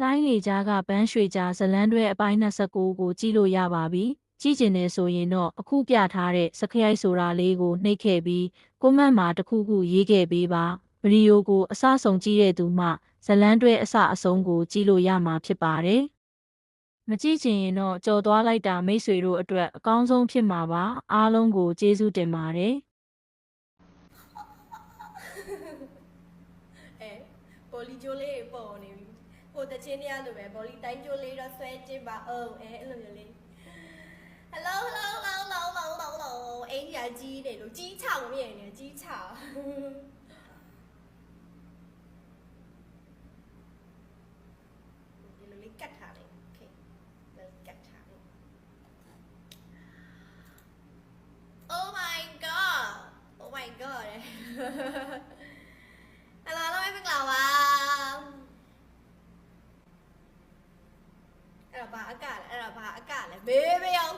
လိုင်းလေကြားကပန်းရွှေကြားဇလန်းတွဲအပိုင်း29ကိုကြည့်လို့ရပါပြီ။ကြည့်ကျင်နေဆိုရင်တော့အခုပြထားတဲ့စခရိုက်ဆိုတာလေးကိုနှိပ်ခဲ့ပြီးကွန်မန့်မှာတစ်ခုခုရေးခဲ့ပေးပါ။ဗီဒီယိုကိုအစဆုံးကြည့်တဲ့သူမှဇလန်းတွဲအစအဆုံးကိုကြည့်လို့ရမှာဖြစ်ပါတယ်။မကြည့်ချင်ရင်တော့ကြော်သွားလိုက်တာမိတ်ဆွေတို့အတွက်အကောင်းဆုံးဖြစ်မှာပါ။အားလုံးကိုကျေးဇူးတင်ပါတယ်။ ဘောလီကျိုးလေးပေါ်နေပြီဟိုတချင်းတရားလိုပဲဘောလီတိုင်းကျိုးလေးတော့ဆွဲကျင်းပါအောင်အဲ့လိုမျိုးလေး hello hello hello hello hello hello အိမ်ကြီးကြီးနေလို့ကြီးချောင်မြင်နေကြီးချောင်ဒီလိုလေးကတ်ထားတယ်โอเคကတ်ထားတယ် oh my god oh my god ฮัลโหลเราไม่เป็นเราอ่ะအဲ့ဒါဘာအကလဲအဲ့ဒါဘာအကလဲဘေးဘေးအောင်